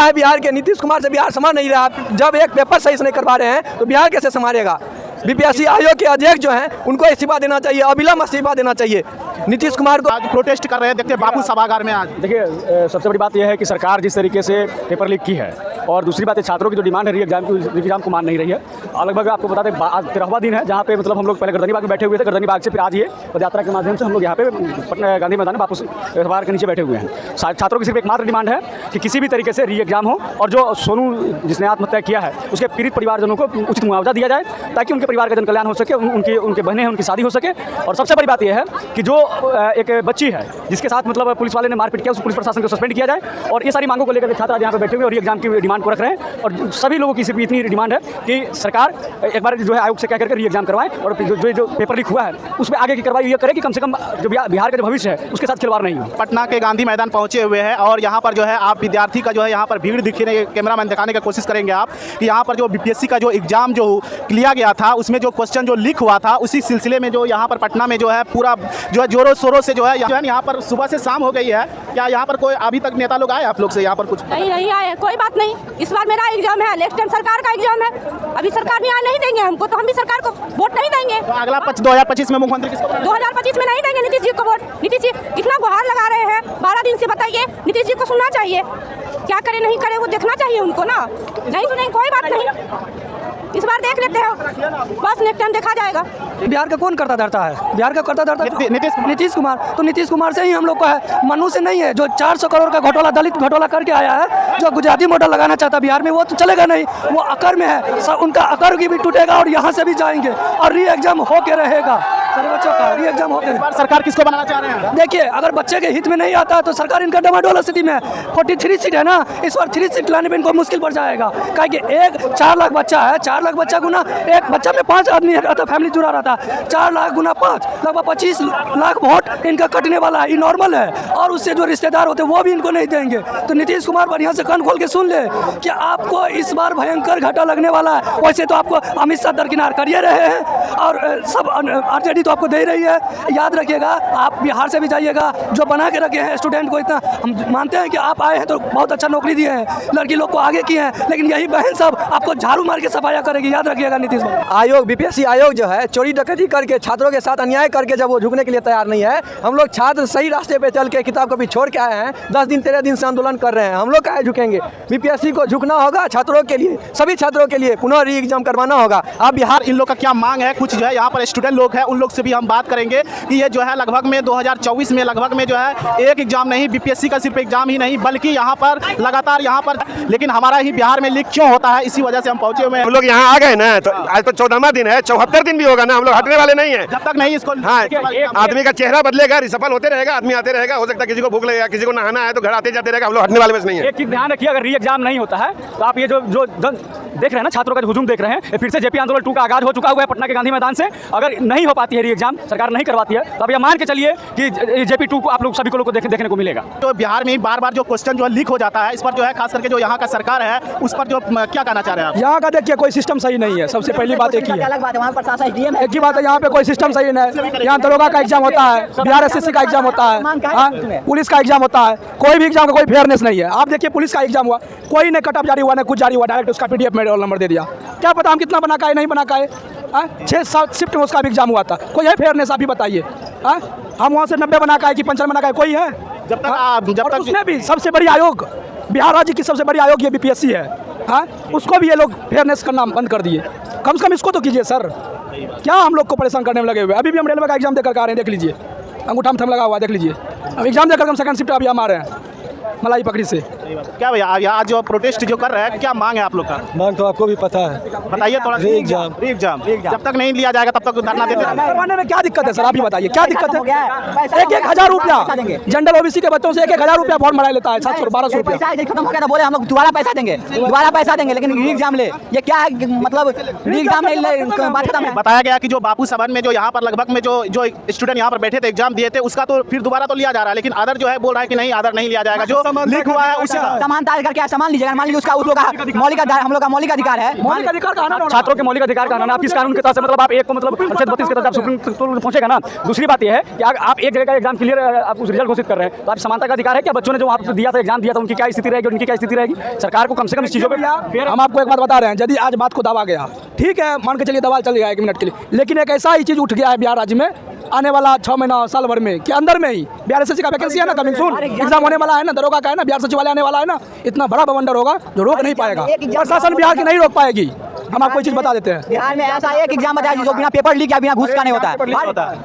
है बिहार के नीतीश कुमार से बिहार संभाल नहीं रहा। जब एक पेपर सही से नहीं करवा रहे हैं तो बिहार कैसे संभालेगा। बीपीएससी आयोग के अध्यक्ष जो हैं उनको इस्तीफा देना चाहिए, अविलंब इस्तीफा देना चाहिए नीतीश कुमार को। आज प्रोटेस्ट कर रहे हैं, देखते हैं बापू सभागार में। आज देखिए, सबसे बड़ी बात यह है कि सरकार जिस तरीके से पेपर लीक की है और दूसरी बात है छात्रों की जो डिमांड है री एग्जाम को मान नहीं रही है। लगभग आपको बता दें आज 13वां दिन है जहाँ पे मतलब हम लोग पहले गर्दनी बाग में बैठे हुए थे, गर्दनी बाग से फिर आज ये पदयात्रा के माध्यम से हम लोग यहाँ पे पटना गांधी मैदान में वापस सभागार के नीचे बैठे हुए हैं। छात्रों की सिर्फ एकमात्र डिमांड है कि किसी भी तरीके से री एग्जाम हो और जो सोनू जिसने आत्महत्या किया है उसके पीड़ित परिवारजनों को उचित मुआवजा दिया जाए ताकि उनके परिवार का जन कल्याण हो सके, उनके बहनें हैं उनकी शादी हो सके। और सबसे बड़ी बात यह है कि जो एक बच्ची है जिसके साथ मतलब पुलिस वाले ने मारपीट किया, उस पुलिस प्रशासन को सस्पेंड किया जाए। और ये सारी मांगों को लेकर छात्र आज यहाँ पे बैठे हुए और एग्जाम की डिमांड को रख रहे हैं। और सभी लोगों की सिर्फ इतनी डिमांड है कि सरकार एक बार जो है आयोग से क्या करके री एग्जाम करवाएं और जो पेपर लीक हुआ है उसमें आगे की कार्रवाई ये करे कि कम से कम जो बिहार का जो भविष्य है उसके साथ खिलवाड़ नहीं हो। पटना के गांधी मैदान पहुंचे हुए हैं और यहाँ पर जो है आप विद्यार्थी का जो है यहाँ पर भीड़ दिखने, कैमरामैन दिखाने की कोशिश करेंगे आप कि यहाँ पर जो बीपीएससी का जो एग्जाम जो लिया गया था उसमें जो क्वेश्चन जो लीक हुआ था उसी सिलसिले में जो यहाँ पर पटना में जो है पूरा जो है जोरों शोरों से जो है यहाँ पर सुबह से शाम हो गई है। क्या यहाँ पर कोई अभी तक नेता लोग आए आप लोग से यहाँ पर? कुछ नहीं आए, कोई बात नहीं। इस बार मेरा एग्जाम है, नेक्स्ट टाइम सरकार का एग्जाम है। अभी सरकार में नहीं देंगे हमको तो हम भी सरकार को वोट नहीं देंगे। तो अगला 2025 में मुख्यमंत्री किसको? 2025 में नहीं देंगे नीतीश जी को वोट। नीतीश जी इतना गुहार लगा रहे हैं 12 दिन से, बताइए नीतीश जी को सुनना चाहिए। क्या करे नहीं करे वो देखना चाहिए उनको ना। नहीं सुनेंगे कोई बात नहीं, इस बार देख लेते हैं, बस नेक्स्ट टाइम देखा जाएगा। बिहार का कौन करता धरता है? बिहार का करता धरता नीतीश कुमार। तो नीतीश कुमार से ही हम लोग का है, मनु से नहीं है। जो 400 करोड़ का घोटाला, दलित घोटाला करके आया है, जो गुजराती मॉडल लगाना चाहता बिहार में, वो तो चलेगा नहीं। वो अकर में है, उनका अकर की भी टूटेगा और यहाँ से भी जाएंगे और री एग्जाम होके रहेगा। सारे बच्चों का री एग्जाम होके। सरकार किसको बनाना चाह रहे हैं? देखिए, अगर बच्चे के हित में नहीं आता तो सरकार इनका डमाडोल स्थिति में है। 43 सीट है ना, इस बार 3 सीट लाने में इनको मुश्किल पड़ जाएगा। क्योंकि 4 लाख बच्चा है, 4 लाख बच्चा गुना एक बच्चा में 5 आदमी रहता, फैमिली जुड़ा रहता है। 4 लाख गुना 5 लगभग 25 लाख वोट इनका कटने वाला है। ये नॉर्मल है। और उससे जो रिश्तेदार होते हैं वो भी इनको नहीं देंगे। तो नीतीश कुमार बढ़िया से कान खोल के सुन ले कि आपको इस बार भयंकर घाटा लगने वाला है। वैसे तो आपको अमित शाह दरकिनार करिए रहे हैं और सब आरजेडी तो आपको दे रही है। याद रखिएगा, आप बिहार से भी जाइएगा, जो बना के रखे हैं स्टूडेंट को। इतना हम मानते हैं कि आप आए हैं तो बहुत अच्छा नौकरी दिए हैं, लड़की लोग को आगे किए हैं, लेकिन यही बहन सब आपको झाड़ू मार के सफाया करेगी। याद रखिएगा नीतीश आयोग, बीपीएससी आयोग जो है चोरी डकैती करके छात्रों के साथ अन्याय करके जब वो झुकने के लिए तैयार नहीं है, हम लोग छात्र सही रास्ते पे चल के किताब कॉपी छोड़ के आए हैं। 10 दिन 13 दिन से आंदोलन कर रहे हैं। हम लोग काहे झुकेंगे? बीपीएससी को झुकना होगा छात्रों के लिए, सभी छात्रों के लिए पुनः री एग्जाम करवाना होगा। अब बिहार इन लोग का क्या मांग है? कुछ जो है यहाँ पर स्टूडेंट लोग हैं, उन लोग से भी हम बात करेंगे कि ये जो है लगभग में 2024 में लगभग में जो है एक एग्जाम नहीं, बीपीएससी का सिर्फ एग्जाम ही नहीं बल्कि यहाँ पर लगातार यहाँ पर, लेकिन हमारा ही बिहार में लीक क्यों होता है, इसी वजह से हम पहुंचे हुए हैं। हम लोग यहाँ आ गए ना, तो आज तो 14वां दिन है, 74 दिन भी होगा ना, हम लोग हटने वाले नहीं है जब तक नहीं इसको। हाँ, आदमी का चेहरा बदलेगा, रिसफल होते रहेगा, आदमी आते रहेगा। हो सकता है किसी को भूख लगेगा, किसी को नहाना है तो घर आते जाते रहेगा। हम लोग हटने वाले बस नहीं है। एक चीज ध्यान रखिए, अगर री एग्जाम नहीं होता है तो आप ये जो देख रहे हैं ना, छात्रों का हुजूम देख रहे हैं, फिर से जेपी आंदोलन 2 का आगाज हो चुका हुआ है पटना के गांधी मैदान से। अगर नहीं हो पाती है री एग्जाम, सरकार नहीं करवाती है, तो अब ये मान के चलिए कि जेपी 2 को आप लोग सभी को देखने को मिलेगा। तो बिहार में बार बार जो क्वेश्चन जो लीक हो जाता है, इस पर जो है खास करके जो यहाँ का सरकार है उस पर जो क्या कहना चाह रहे हैं आप? यहाँ का देखिए कोई सिस्टम सही नहीं है। सबसे पहली बात एक ही है, एक ही बात है, यहाँ पे कोई सिस्टम सही नहीं है। यहाँ दरोगा का एग्जाम होता है, बिहार एसएससी का एग्जाम होता है, पुलिस का एग्जाम होता है, कोई भी एग्जाम का कोई फेयरनेस नहीं है। आप देखिए पुलिस का एग्जाम हुआ, कोई ने कटअप जारी हुआ ना कुछ जारी हुआ, डायरेक्ट उसका पीडीएफ में रोल नंबर दे दिया। क्या पता हम कितना बना का है नहीं बना का है। 6-7 शिफ्ट में उसका भी एग्जाम हुआ था, कोई है फेयरनेस? आप ही बताइए। हम वहाँ से 90 बना का है कि 55 बना का है, कोई है? जब तक उसमें भी सबसे बड़ी आयोग, बिहार राज्य की सबसे बड़ी आयोग ये बीपीएससी है। उसको भी ये लोग फेयरनेस करना बंद कर दिए। कम से कम इसको तो कीजिए सर। क्या हम लोग को परेशान करने में लगे हुए? अभी भी हम रेलवे का एग्जाम देकर आ रहे हैं, देख लीजिए, अंगूठा में थम लगा हुआ, देख लीजिए। अब एग्जाम देकर हम सेकंड शिफ्ट अभी हम आ रहे हैं मलाई पकड़ी से। क्या भैया आज जो प्रोटेस्ट जो कर रहे हैं, क्या मांग है आप लोग का? मांग तो आपको भी पता है, बताइए थोड़ा। री एग्जाम जब तक नहीं लिया जाएगा तब तक धरना देते रहेंगे। करवाने में क्या दिक्कत है सर? आप ही बताइए क्या दिक्कत है? 1,000 रुपया जनरल ओबीसी के बच्चों से 1,000 रुपया फॉर्म भरा लेता है, 700-1200 रुपया खत्म हो गया। बोले हम लोग दोबारा पैसा देंगे, लेकिन री एग्जाम ले, ये क्या है? मतलब री एग्जाम नहीं बताया गया कि जो बापू सदन में जो यहाँ पर लगभग में जो स्टूडेंट यहाँ पर बैठे थे एग्जाम दिए थे, उसका तो फिर दोबारा तो लिया जा रहा है, लेकिन अदर जो है बोल रहा है कि नहीं, अदर नहीं लिया जाएगा। जो लीक हुआ है उसी समानता का क्या सामान लीजिएगा, मान लीजिए उसका उस लोग का मौलिक अधिकार, हम लोग का मौलिक अधिकार है। मौलिक अधिकार का हनन होना। छात्रों के मौलिक अधिकार का हनन आप किस कानून के तहत से मतलब आप एक को मतलब अनुच्छेद 32 के तहत आप सुप्रीम कोर्ट में पहुंचेगा ना। दूसरी बात यह है कि अगर आप एक जगह का एग्जाम क्लियर आप उस रिजल्ट घोषित कर रहे हैं तो आप समानता का अधिकार है क्या? बच्चों ने जो वहाँ पर दिया था एग्जाम दिया था उनकी क्या स्थिति रहेगी, उनकी क्या स्थिति रहेगी? सरकार को कम से कम इस चीज़ों पर हम आपको एक बात बता रहे हैं, यदि आज बात को दबा गया, ठीक है, मान के चलिए दबा चल गया 1 मिनट के लिए, लेकिन एक ऐसा ही चीज़ उठ गया है बिहार राज्य में आने वाला 6 महीना साल भर में के अंदर में ही बिहार एसएससी का वैकेंसी है ना, कमिंग सून एग्जाम होने वाला है ना, दरोगा का है ना, बिहार सचिवालय आने वाला है ना, इतना बड़ा बवंडर होगा जो रोक नहीं पाएगा, प्रशासन बिहार की नहीं रोक पाएगी। हम आपको चीज बता देते हैं, बिहार में ऐसा एक एग्जाम बताया जो बिना पेपर लीक या बिना घूस का नहीं होता है,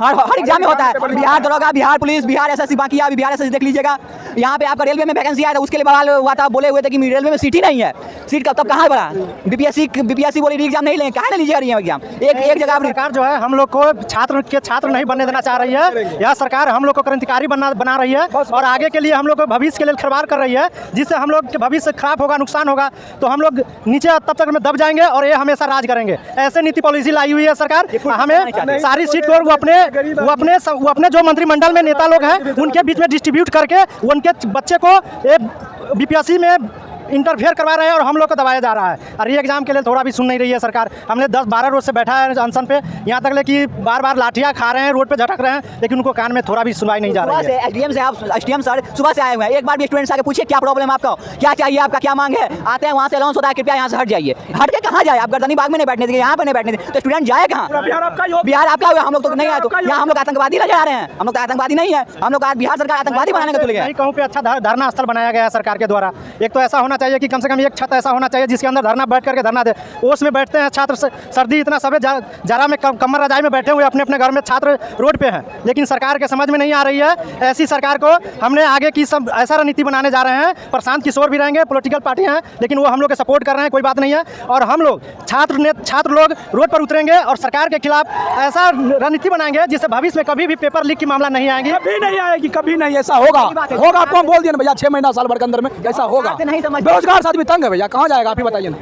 हर एग्जाम में होता है। बिहार दरोगा, बिहार पुलिस, बिहार एसएससी, बाकी आप बिहार एसएससी देख लीजिएगा। यहाँ पे आपका रेलवे में वैकेंसी आया था, उसके लिए बवाल हुआ था, बोले हुए थे कि रेलवे में सीट ही नहीं है, सीट का तब कहाँ बड़ा बीपीएससी बोली एग्जाम नहीं लेंगे, कहाँ नहीं लीजिएगा एग्जाम एक जगह। सरकार जो है हम लोग को छात्र नहीं बनने देना चाह रही है, यह सरकार हम लोग को क्रांतिकारी बना रही है और आगे के लिए हम लोग को भविष्य के लिए खिलवाड़ कर रही है, जिससे हम लोग के भविष्य खराब होगा, नुकसान होगा, तो हम लोग नीचे तब तक में दब जाएंगे और ये हमेशा राज करेंगे। ऐसे नीति पॉलिसी लाई हुई है सरकार, हमें सारी सीट को वो अपने जो मंत्रिमंडल में नेता लोग हैं उनके बीच में डिस्ट्रीब्यूट करके उनके बच्चे को बीपीएससी में इंटरफेयर करवा रहे हैं और हम लोग को दबाया जा रहा है। और ये एग्जाम के लिए थोड़ा भी सुन नहीं रही है सरकार। हमने 10-12 रोज से बैठा है अनशन पे, यहाँ तक ले कि बार लाठियाँ खा रहे हैं, रोड पे झटक रहे हैं, लेकिन उनको कान में थोड़ा भी सुनवाई नहीं जा रही है। एसडीएम सर सुबह से आए हुए हैं, एक बार भी स्टूडेंट्स आके पूछिए क्या प्रॉब्लम है आपका, क्या चाहिए, आपका क्या मांग है, आते हैं वहाँ से अनाउंस होता है कृपया यहाँ से हट जाइए। हट के कहाँ जाए? आप गर्दनी बाग में नहीं बैठने देंगे, यहाँ पे नहीं बैठने देंगे, तो स्टूडेंट जाए कहाँ? बिहार आपका हुआ, हम लोग तो नहीं आए, तो यहाँ हम लोग आतंकवादी नजर आ रहे हैं? हम लोग तो आतंकवादी नहीं है, हम लोग आज बिहार सरकार आतंकवादी बनाने का तुले गए। कहूँ पे अच्छा धरना स्थल बनाया गया है सरकार के द्वारा। एक तो ऐसा होना चाहिए कि कम से कम एक छत ऐसा होना चाहिए जिसके अंदर धरना बैठ करके धरना दे, ओस में बैठते हैं छात्र, सर्दी इतना सब जरा में कमर रजाई में बैठे हुए अपने अपने घर में छात्र रोड पे हैं, लेकिन सरकार के समझ में नहीं आ रही है। ऐसी सरकार को हमने आगे की सब ऐसा रणनीति बनाने जा रहे हैं। प्रशांत किशोर भी रहेंगे, पॉलिटिकल पार्टी हैं, लेकिन वो हम लोग के सपोर्ट कर रहे हैं, कोई बात नहीं है। और हम लोग छात्र लोग रोड पर उतरेंगे और सरकार के खिलाफ ऐसा रणनीति बनाएंगे जिससे भविष्य में कभी भी पेपर लीक की मामला नहीं आएगी, कभी नहीं आएगी, कभी नहीं। ऐसा होगा आपको हम बोल दिए ना भैया, 6 महीना साल भर के अंदर में ऐसा होगा। बेरोजगार से आदमी तंग है भैया, कहाँ जाएगा आप ही बताइए ना।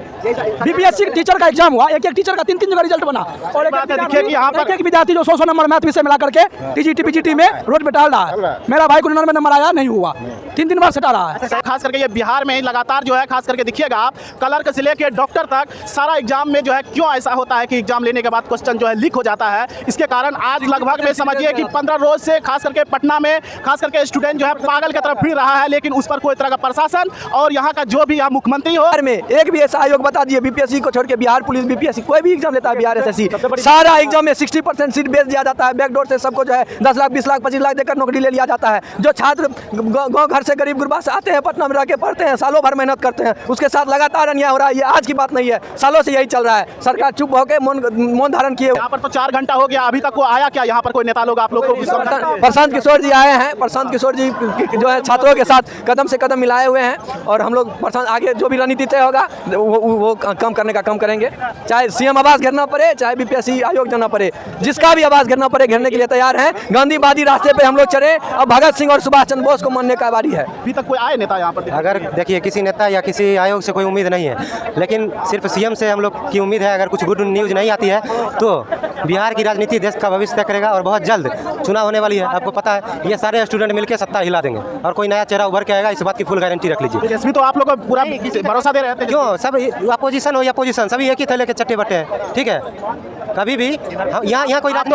बीपीएससी टीचर का एग्जाम हुआ, एक टीचर का 3 जगह रिजल्ट बना, और एक विद्यार्थी जो 100 नंबर मैथ विषय मिला करके टीजीटी पीजीटी में रोड पे डाल रहा है। मेरा भाई को 99 नंबर आया, नहीं हुआ, 3 बार सटा रहा है। खास करके ये बिहार में लगातार जो है, खास करके देखिएगा आप, क्लर्क से लेकर डॉक्टर तक सारा एग्जाम में जो है क्यों ऐसा होता है कि एग्जाम लेने के बाद क्वेश्चन जो है लीक हो जाता है। इसके कारण आज लगभग में समझिए कि 15 रोज से खास करके पटना में खास करके स्टूडेंट जो है पागल की तरफ फिर रहा है, लेकिन उस पर कोई तरह का प्रशासन और यहाँ का जो भी यहाँ मुख्यमंत्री हो में एक भी ऐसा आयोग बता दिए, बीपीएससी को छोड़ के बिहार पुलिस, बीपीएससी कोई भी एग्जाम लेता है, बिहार एसएससी सारा एग्जाम में 60% सीट बेच दिया जाता है, बैकडोर से सबको जो है 10 लाख 20 लाख 25 लाख देकर नौकरी ले लिया जाता है। जो छात्र गांव घर से गरीब गुरबा से आते हैं, पटना में रह के पढ़ते हैं, सालों भर मेहनत करते हैं, उसके साथ लगातार अन्याय हो रहा है। ये आज की बात नहीं है, सालों से यही चल रहा है। सरकार चुप होकर मौन धारण किए। यहाँ पर तो 4 घंटा हो गया, अभी तक वो आया क्या? यहाँ पर कोई नेता लोग आप लोग को? प्रशांत किशोर जी आए हैं, प्रशांत किशोर जी जो है छात्रों के साथ कदम से कदम मिलाए हुए हैं, और हम लोग प्रशांत आगे जो भी रणनीति तय होगा वो कम करने का कम करेंगे। चाहे सीएम आवास घेरना पड़े, चाहे बीपीएससी आयोग जाना पड़े, जिसका भी आवास घेरना पड़े घेरने के लिए तैयार हैं। गांधीवादी रास्ते पे हम लोग चले, अब भगत सिंह और सुभाष चंद्र बोस को मानने का बारी है। अभी तक कोई आए नेता यहाँ पर? अगर देखिए किसी नेता या किसी आयोग से कोई उम्मीद नहीं है, लेकिन सिर्फ सीएम से हम लोग की उम्मीद है। अगर कुछ गुड न्यूज़ नहीं आती है तो बिहार की राजनीति देश का भविष्य तय करेगा, और बहुत जल्द चुनाव होने वाली है। आपको पता है, ये सारे स्टूडेंट मिलकर सत्ता हिला देंगे और कोई नया चेहरा उभर के आएगा, इस बात की फुल गारंटी रख लीजिए। इसमें तो आप लोग को पूरा भरोसा दे रहे हैं। क्यों? सब अपोजिशन हो या पोजीशन, सभी एक ही थैले के चट्टे बट्टे हैं, ठीक है। कभी भी यहाँ कोई आप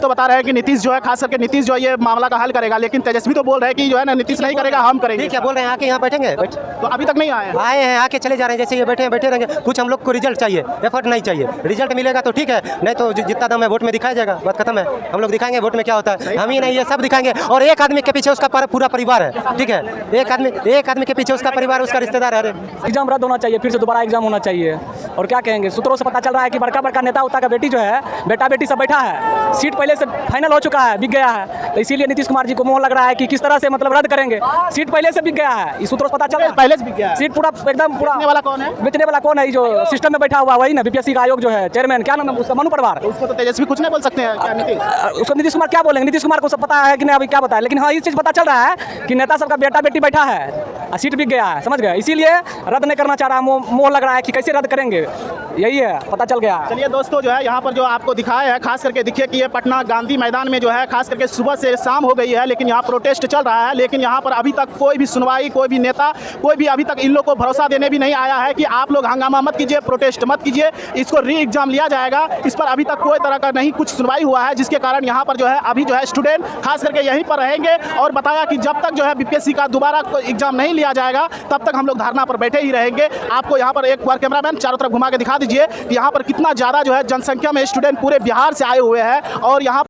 तो बता रहे हैं कि नीतीश जो है, खास करके नीतीश जो है ये मामला का हल करेगा, लेकिन तेजस्वी तो बोल रहे हैं कि जो है ना नीतीश नहीं करेगा, हम करेंगे। क्या बोल रहे हैं? आके यहाँ बैठेंगे, तो अभी तक नहीं आए हैं, आके चले जा रहे हैं, जैसे ये बैठे रहेंगे। कुछ हम लोग को रिजल्ट चाहिए, एफर्ट नहीं चाहिए। रिजल्ट मिलेगा तो ठीक है, नहीं तो जितना दम है वोट में दिखाया जाएगा, बात खत्म है। हम लोग दिखाएंगे वोट में क्या होता है, हम ही नहीं, ये सब दिखाएंगे। और एक आदमी के पीछे उसका पूरा परिवार है, ठीक है। एक आदमी के पीछे उसका परिवार, उसका रिश्तेदार है। एग्जाम रद्द होना चाहिए, फिर से दोबारा एग्जाम होना चाहिए। और क्या कहेंगे, सूत्रों से पता चल रहा है कि बड़का नेता उता का बेटी जो है, बेटा बेटी सब बैठा है, सीट पहले से फाइनल हो चुका है, बिक गया है, तो इसीलिए नीतीश कुमार जी को मोह लग रहा है कि किस तरह से मतलब रद्द करेंगे। सीट पहले से बिक गया है, इस सूत्रों से पता चल रहा है, पहले से बिक गया है। सीट पूरा एकदम पूरा। बेचने वाला कौन है? बेचने वाला कौन है? जो सिस्टम में बैठा हुआ वही ना, बीपीएससी का आयोग जो है चेयरमैन, क्या नाम है उसका, मनु पटवार। उसको तो तेजस्वी कुछ नहीं बोल सकते हैं क्या? उसको नीतीश कुमार क्या बोलेंगे? नीतीश कुमार को सब पता है कि नहीं, अभी क्या बताया, लेकिन हाँ इस चीज़ पता चल रहा है कि नेता सबका बेटा बेटी बैठा है, सीट बिक गया है, समझ गए, इसीलिए रद्द नहीं करना चाह रहा है। मोह लग रहा है कि कैसे रद्द करेंगे। यही है, पता चल गया। चलिए दोस्तों, जो है यहाँ पर जो आपको दिखाया है, खास करके देखिए कि ये पटना गांधी मैदान में जो है खास करके सुबह से शाम हो गई है, लेकिन यहाँ प्रोटेस्ट चल रहा है। लेकिन यहाँ पर अभी तक कोई भी सुनवाई, कोई भी नेता, कोई भी अभी तक इन लोग को भरोसा देने भी नहीं आया है कि आप लोग हंगामा मत कीजिए, प्रोटेस्ट मत कीजिए, इसको री एग्जाम लिया जाएगा। इस पर अभी तक कोई तरह का नहीं कुछ सुनवाई हुआ है, जिसके कारण यहाँ पर जो है अभी जो है स्टूडेंट खास करके यहीं पर रहेंगे। और बताया कि जब तक जो है बीपीएससी का दोबारा कोई एग्जाम नहीं लिया जाएगा तब तक हम लोग धरना पर बैठे ही रहेंगे। आपको यहाँ पर एक बार कैमरामैन चारों तरफ घुमा के दिखा दीजिए कि यहाँ पर कितना ज़्यादा जो है जनसंख्या में स्टूडेंट पूरे बिहार से आए हुए हैं। और यहाँ